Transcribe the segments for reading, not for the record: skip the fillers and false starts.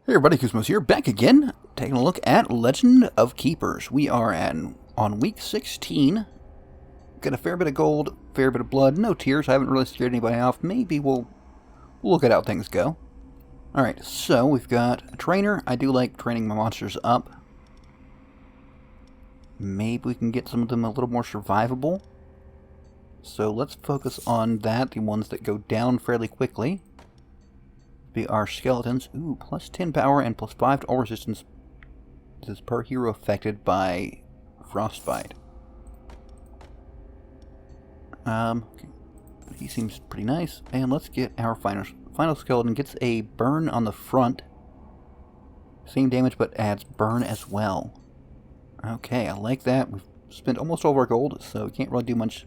Hey everybody, Koosemose here, back again, taking a look at Legend of Keepers. We are on week 16. Got a fair bit of gold, fair bit of blood, no tears. I haven't really scared anybody off. Maybe we'll look at how things go. Alright, so we've got a trainer. I do like training my monsters up. Maybe we can get some of them a little more survivable. So let's focus on that, the ones that go down fairly quickly. Be our skeletons. Ooh, plus 10 power and plus 5 to all resistance. This is per hero affected by frostbite. Okay. He seems pretty nice. And let's get our final skeleton. Gets a burn on the front. Same damage, but adds burn as well. Okay, I like that. We've spent almost all of our gold, so we can't really do much.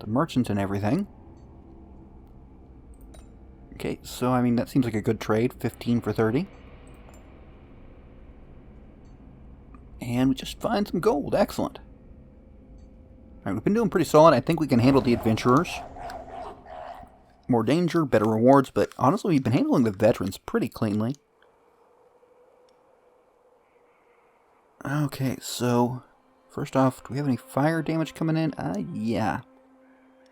The merchants and everything. Okay, so I mean that seems like a good trade. 15 for 30. And we just find some gold. Excellent. Alright, we've been doing pretty solid. I think we can handle the adventurers. More danger, better rewards, but honestly we've been handling the veterans pretty cleanly. Okay, so first off, do we have any fire damage coming in? Yeah.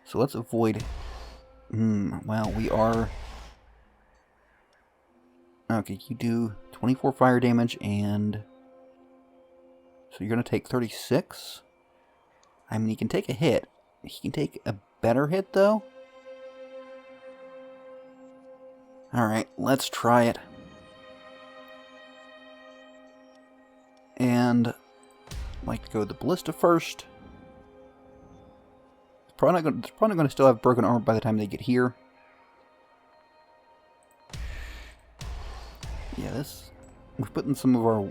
So let's avoid... well, we are... Okay, you do 24 fire damage, and... So you're going to take 36? I mean, he can take a hit. He can take a better hit, though? Alright, let's try it. And... I'd like to go with the ballista first. It's probably going to still have broken armor by the time they get here. Yeah, we're putting some of our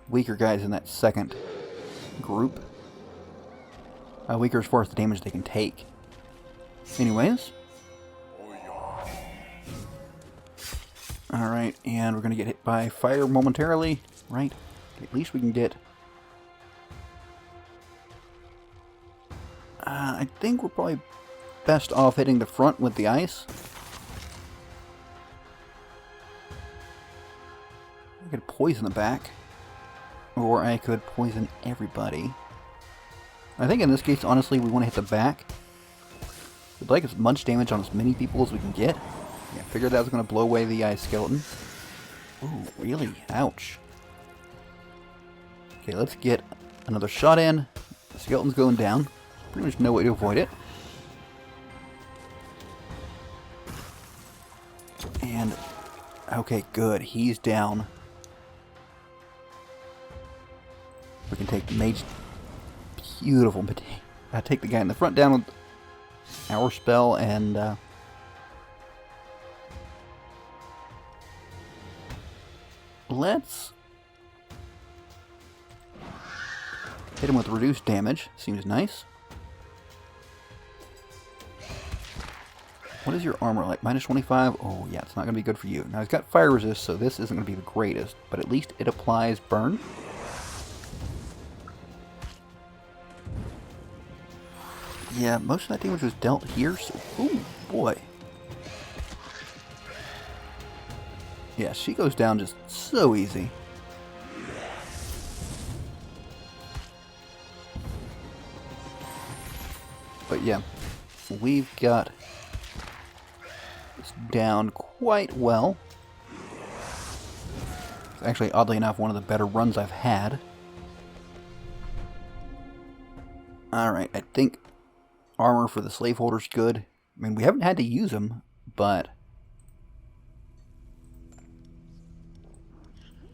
weaker guys in that second group. Weaker as far as the damage they can take. Anyways. Alright, and we're going to get hit by fire momentarily, right? At least we can get... I think we're probably best off hitting the front with the ice. I could poison the back, or I could poison everybody. I think in this case, honestly, we want to hit the back. We'd like as much damage on as many people as we can get. Yeah, I figured that was going to blow away the ice skeleton. Ooh, really? Ouch. Okay, let's get another shot in. The skeleton's going down. Pretty much no way to avoid it. And, okay, good. He's down. We can take the mage. Beautiful. I take the guy in the front down with our spell, and let's hit him with reduced damage. Seems nice. What is your armor like? Minus 25? Oh yeah, it's not going to be good for you. Now he's got fire resist, so this isn't going to be the greatest, but at least it applies burn. Yeah, most of that damage was dealt here, so... Ooh, boy. Yeah, she goes down just so easy. But yeah, we've got this down quite well. It's actually, oddly enough, one of the better runs I've had. Alright, I think... Armor for the slaveholder's good. I mean, we haven't had to use them, but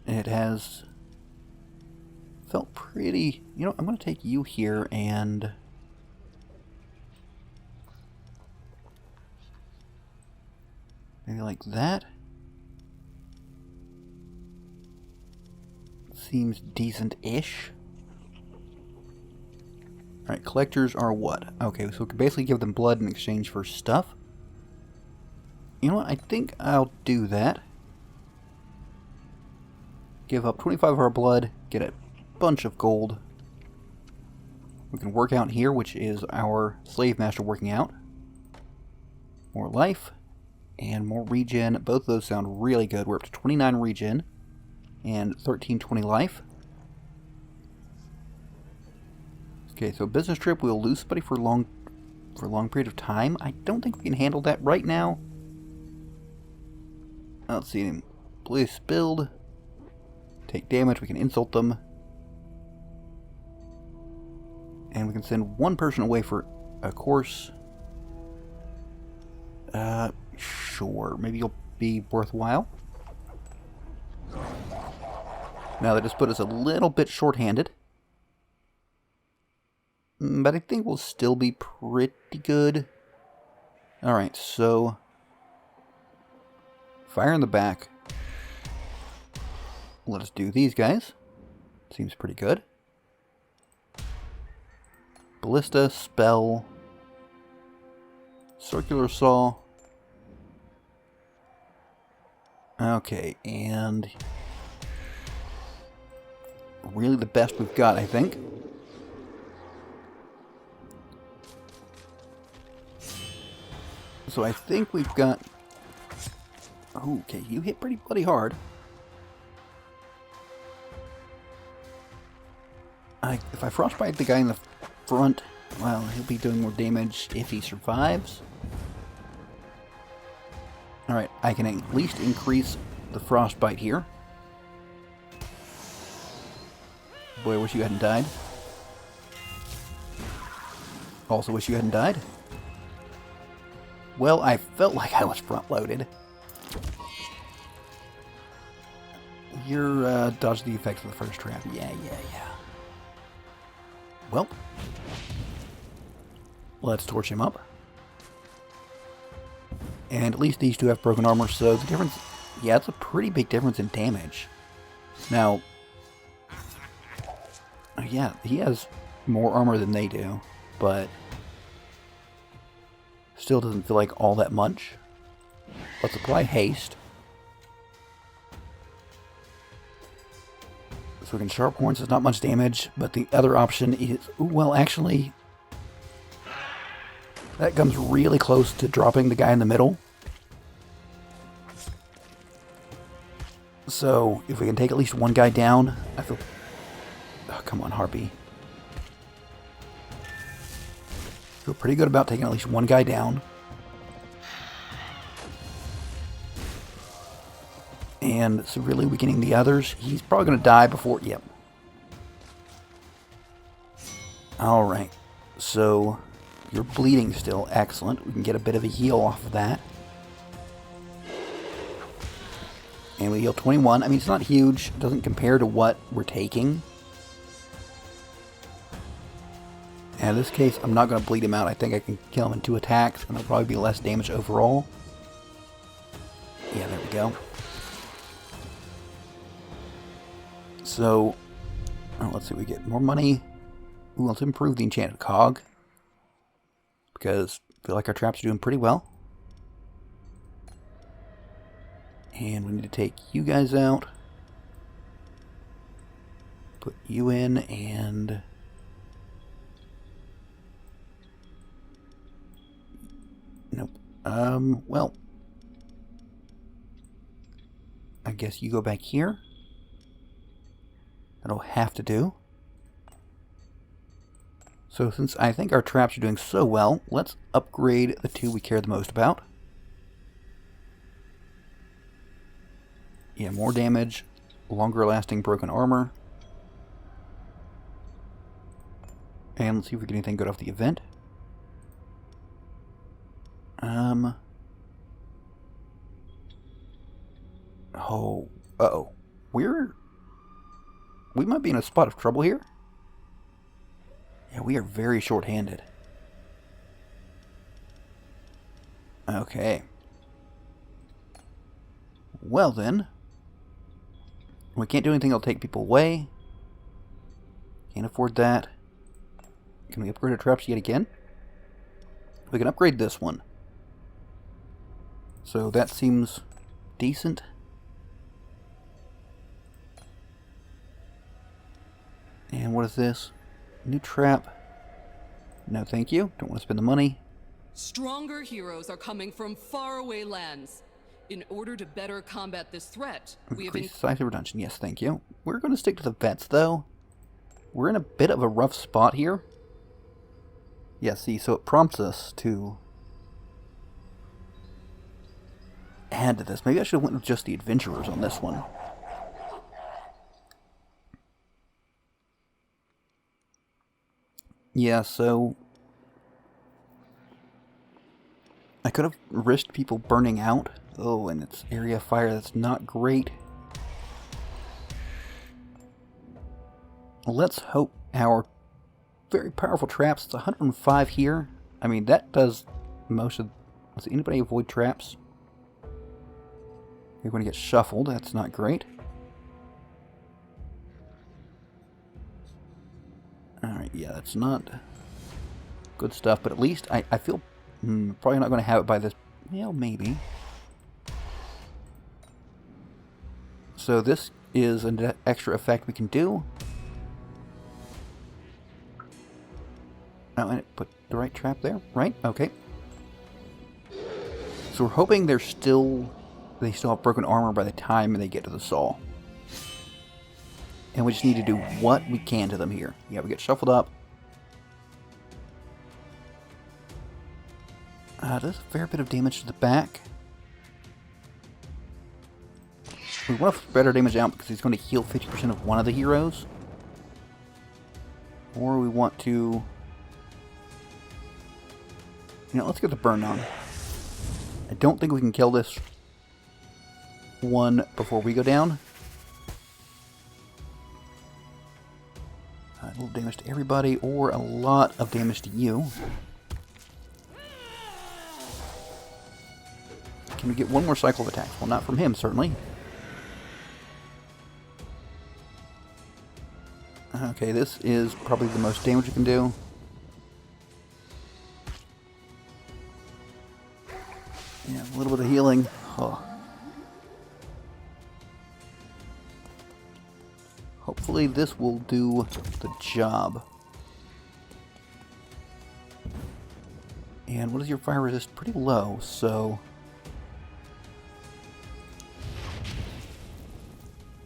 it has felt pretty... You know, I'm going to take you here and... Maybe like that. Seems decent-ish. Alright, collectors are what? Okay, so we can basically give them blood in exchange for stuff. You know what? I think I'll do that. Give up 25 of our blood, get a bunch of gold. We can work out here, which is our slave master working out. More life. And more regen. Both of those sound really good. We're up to 29 regen and 1320 life. Okay, so business trip, we'll lose somebody for a long period of time. I don't think we can handle that right now. Let's see. Blue spilled. Take damage. We can insult them. And we can send one person away for a course. Sure. Maybe it'll be worthwhile. Now, that just put us a little bit short-handed. But I think we'll still be pretty good. Alright, so... Fire in the back. Let us do these guys. Seems pretty good. Ballista, spell... Circular saw. Okay, and... Really the best we've got, I think. So I think we've got... Oh, okay, you hit pretty bloody hard. If I frostbite the guy in the front, well, he'll be doing more damage if he survives. Alright, I can at least increase the frostbite here. Boy, I wish you hadn't died. Also wish you hadn't died. Well, I felt like I was front-loaded. You're, dodged the effects of the first trap. Yeah. Well, let's torch him up. And at least these two have broken armor, so the difference... Yeah, it's a pretty big difference in damage. Now... Yeah, he has more armor than they do, but... Still doesn't feel like all that much. Let's apply haste. So we can sharp horns, it's not much damage, but the other option is... Ooh, well, actually... That comes really close to dropping the guy in the middle. So, if we can take at least one guy down, I feel... Oh, come on, Harpy. Feel pretty good about taking at least one guy down. And severely weakening the others. He's probably going to die before... Yep. Alright. So, you're bleeding still. Excellent. We can get a bit of a heal off of that. And we heal 21. I mean, it's not huge. It doesn't compare to what we're taking. And in this case, I'm not going to bleed him out. I think I can kill him in 2 attacks, and it'll probably be less damage overall. Yeah, there we go. So, let's see, we get more money. Ooh, let's improve the enchanted cog. Because I feel like our traps are doing pretty well. And we need to take you guys out. Put you in, and... Nope. Well... I guess you go back here. That'll have to do. So since I think our traps are doing so well, let's upgrade the 2 we care the most about. Yeah, more damage, longer lasting broken armor. And let's see if we get anything good off the event. Oh, uh-oh. We might be in a spot of trouble here. Yeah, we are very short-handed. Okay. Well then. We can't do anything that'll take people away. Can't afford that. Can we upgrade our traps yet again? We can upgrade this one. So that seems decent. And what is this? New trap. No, thank you. Don't want to spend the money. Stronger heroes are coming from faraway lands. In order to better combat this threat, we have increased size of redemption. Yes, thank you. We're going to stick to the vets, though. We're in a bit of a rough spot here. Yeah, see, so it prompts us to add to this. Maybe I should have went with just the adventurers on this one. Yeah, so I could have risked people burning out. Oh, and it's area fire. That's not great. Let's hope our very powerful traps. It's 105 here. I mean, that does most of... Does anybody avoid traps? You're going to get shuffled. That's not great. Alright, yeah, that's not good stuff. But at least I feel probably not going to have it by this... Well, maybe. So this is an extra effect we can do. Oh, and it put the right trap there, right? Okay. So we're hoping they still have broken armor by the time they get to the saw. And we just need to do what we can to them here. Yeah, we get shuffled up. Does a fair bit of damage to the back. We want to spread our damage out because he's going to heal 50% of one of the heroes. Or we want to... You know, let's get the burn on. I don't think we can kill this one before we go down. A little damage to everybody, or a lot of damage to you. Can we get one more cycle of attacks? Well, not from him, certainly. Okay, this is probably the most damage we can do. Yeah, a little bit of healing. Oh. Hopefully this will do the job. And what is your fire resist? Pretty low, so...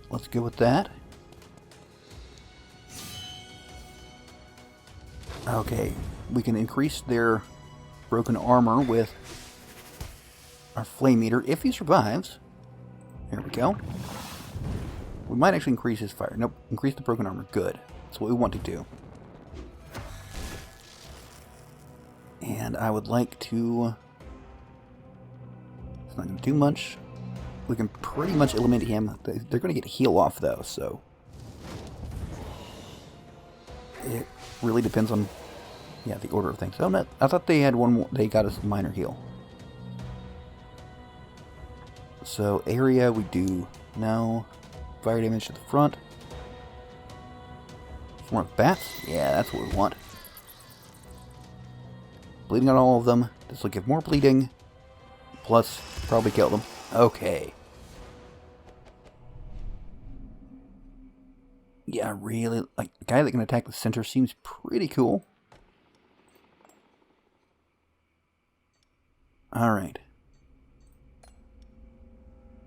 Let's go with that. Okay, we can increase their broken armor with our flame meter if he survives. There we go. We might actually increase his fire. Nope, increase the broken armor. Good. That's what we want to do. And I would like to... It's not going to do much. We can pretty much eliminate him. They're going to get heal off, though, so... It really depends on, yeah, the order of things. Oh, no, I thought they had one more. They got us a minor heal. So, area, we do no. Fire damage to the front. More bats? Yeah, that's what we want. Bleeding on all of them. This will give more bleeding. Plus, probably kill them. Okay. Yeah, really, like, the guy that can attack the center seems pretty cool. Alright.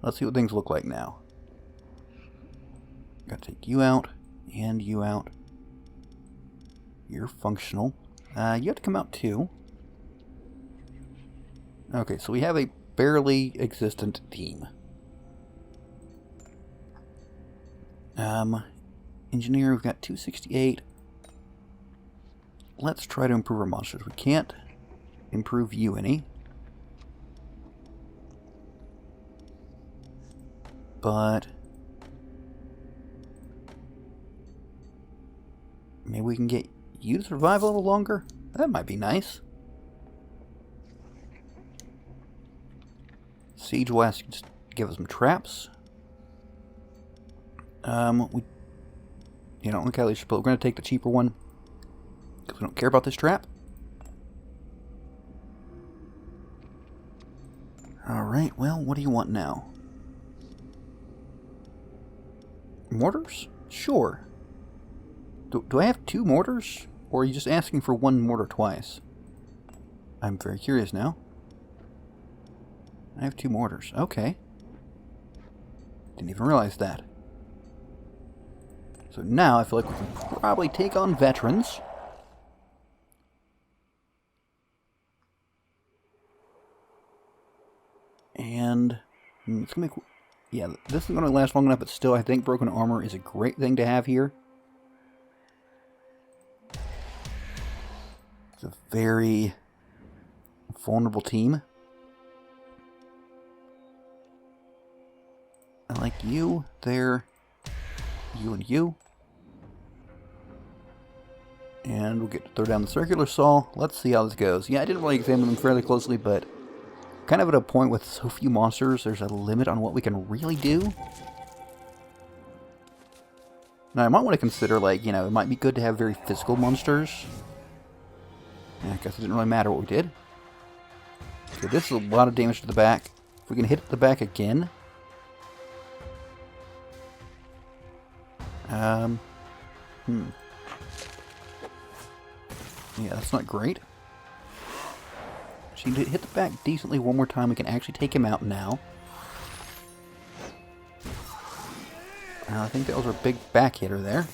Let's see what things look like now. Gotta take you out, and you out. You're functional. You have to come out too. Okay, so we have a barely existent team. Engineer, we've got 268. Let's try to improve our monsters. We can't improve you any. But maybe we can get you to survive a little longer? That might be nice. Siege will ask you to give us some traps. You know, okay, but we're going to take the cheaper one because we don't care about this trap. Alright, well, what do you want now? Mortars? Sure. Do I have 2 mortars? Or are you just asking for 1 mortar twice? I'm very curious now. I have 2 mortars. Okay. Didn't even realize that. So now I feel like we can probably take on veterans. And it's gonna be, yeah, this isn't gonna last long enough, but still, I think broken armor is a great thing to have here. It's a very vulnerable team. I like you, there, you and you. And we'll get to throw down the circular saw. Let's see how this goes. Yeah, I didn't really examine them fairly closely, but kind of at a point with so few monsters, there's a limit on what we can really do. Now, I might want to consider, like, you know, it might be good to have very physical monsters. Yeah, I guess it didn't really matter what we did. Okay, this is a lot of damage to the back. If we can hit the back again. Yeah, that's not great. She hit the back decently one more time. We can actually take him out now. I think that was our big back hitter there.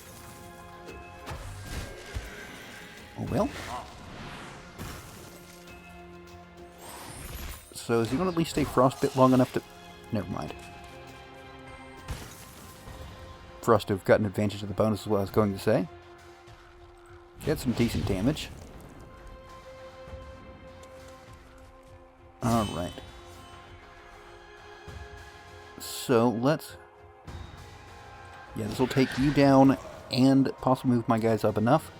Oh well. So is he going to at least stay frostbit long enough to... Never mind. For us to have gotten advantage of the bonus is what I was going to say. Get some decent damage. Alright. So let's... Yeah, this will take you down and possibly move my guys up enough.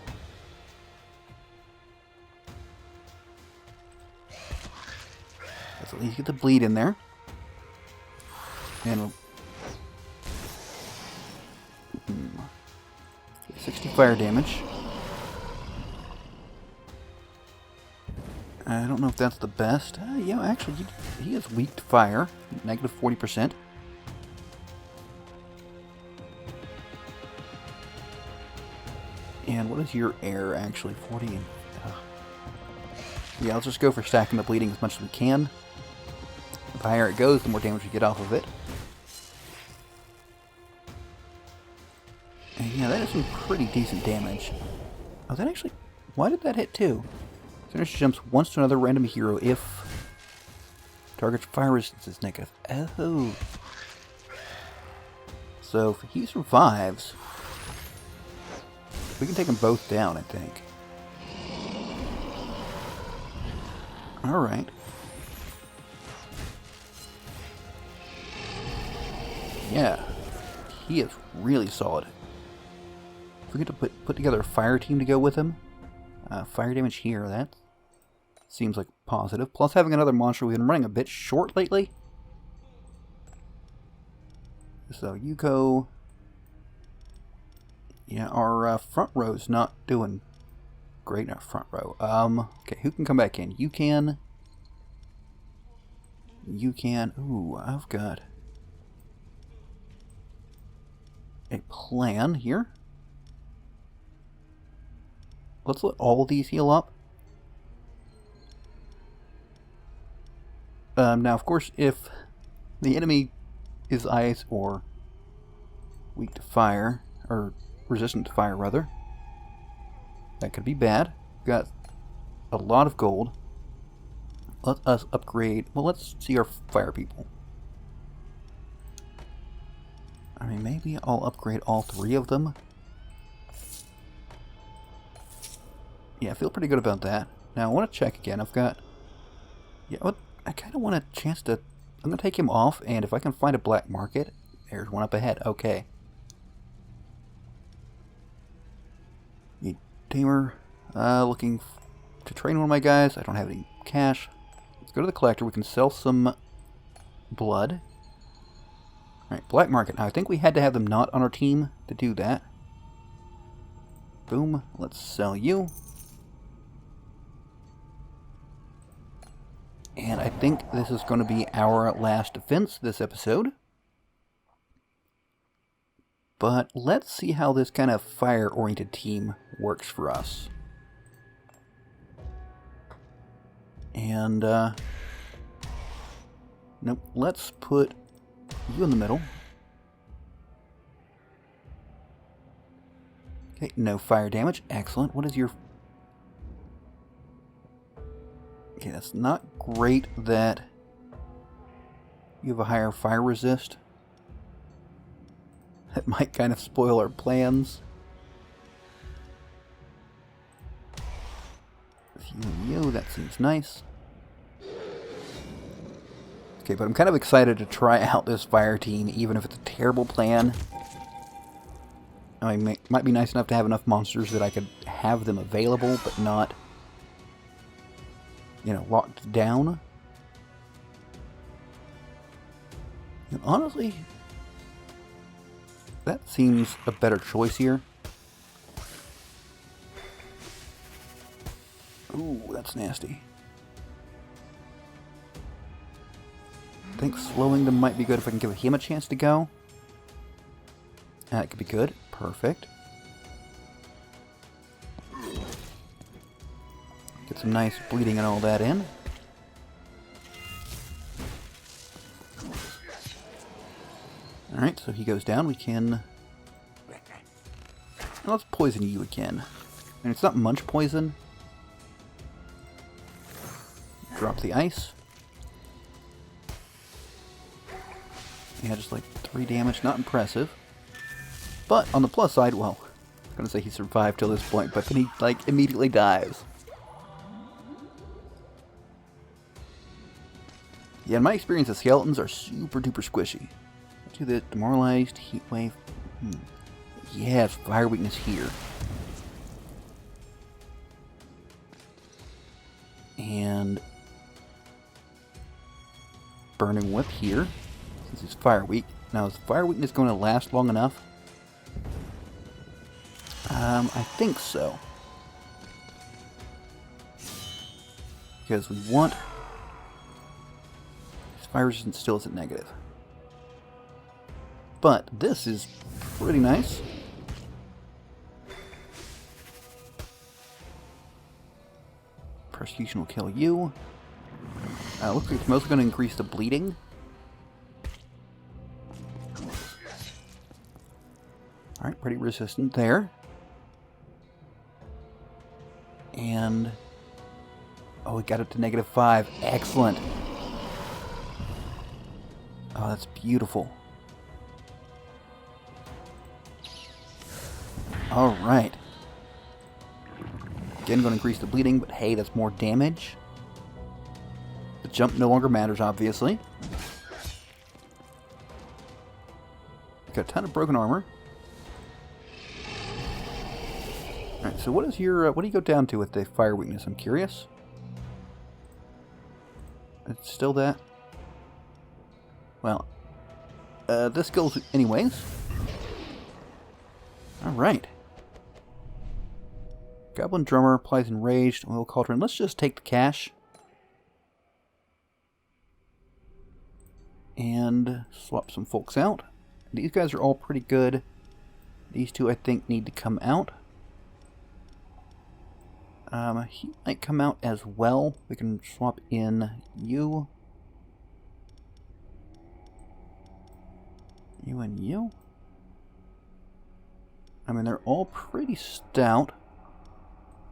Let's at least get the bleed in there. And we'll... 60 fire damage. I don't know if that's the best. Yeah, actually, he is weak to fire. Negative 40%. And what is your air, actually? 40 and... Yeah, let's just go for stacking the bleeding as much as we can. The higher it goes, the more damage we get off of it. And yeah, that is some pretty decent damage. Oh, that actually... Why did that hit too? Finish jumps once to another random hero if target's fire resistance is negative. Oh. So if he survives, we can take them both down, I think. Alright. Yeah. He is really solid. If we get to put together a fire team to go with him, fire damage here, that seems like positive. Plus having another monster, we've been running a bit short lately. So you go... Yeah, our front row's not doing great in our front row. Okay, who can come back in? You can. You can. Ooh, I've got a plan here. Let's let all these heal up. Now, of course, if the enemy is ice or weak to fire, or resistant to fire, rather, that could be bad. Got a lot of gold. Let us upgrade. Well, let's see our fire people. I mean, maybe I'll upgrade all 3 of them. Yeah, I feel pretty good about that. Now, I want to check again. I've got... Yeah, what? I kind of want a chance to... I'm going to take him off, and if I can find a black market... There's one up ahead. Okay. Need tamer. Looking to train one of my guys. I don't have any cash. Let's go to the collector. We can sell some blood. Alright, black market. Now, I think we had to have them not on our team to do that. Boom. Let's sell you. And I think this is going to be our last defense this episode. But let's see how this kind of fire-oriented team works for us. And, nope, let's put you in the middle. Okay, no fire damage. Excellent. What is your... Okay, that's not great that you have a higher fire resist. That might kind of spoil our plans. You and you, that seems nice. Okay, but I'm kind of excited to try out this fire team, even if it's a terrible plan. I mean, it might be nice enough to have enough monsters that I could have them available, but not, you know, locked down. And honestly, that seems a better choice here. Ooh, that's nasty. I think slowing them might be good if I can give him a chance to go. That could be good. Perfect. Get some nice bleeding and all that in. Alright, so he goes down. We can... Let's poison you again. And it's not much poison. Drop the ice. Yeah, just like 3 damage. Not impressive. But on the plus side, well, I was going to say he survived till this point, but then he, like, immediately dies. Yeah, in my experience, the skeletons are super duper squishy. Let's do the demoralized heat wave. Yes, fire weakness here. And burning whip here, since it's fire weak. Now, is fire weakness going to last long enough? I think so. Because we want... Fire resistance still isn't negative. But this is pretty nice. Persecution will kill you. Looks like it's mostly going to increase the bleeding. Alright, pretty resistant there. And... oh, we got it to -5. Excellent. Oh, that's beautiful. Alright. Again, going to increase the bleeding, but hey, that's more damage. The jump no longer matters, obviously. Got a ton of broken armor. Alright, so what is your, what do you go down to with the fire weakness? I'm curious. It's still that? Well, this goes anyways. Alright. Goblin Drummer applies Enraged, Oil Cauldron. Let's just take the cash. And swap some folks out. These guys are all pretty good. These two, I think, need to come out. He might come out as well. We can swap in you. You and you. I mean, they're all pretty stout.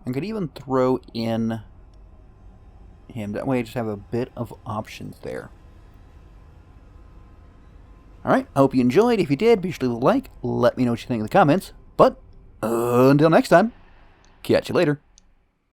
I could even throw in him. That way I just have a bit of options there. Alright, I hope you enjoyed. If you did, be sure to leave a like. Let me know what you think in the comments. But, until next time, catch you later.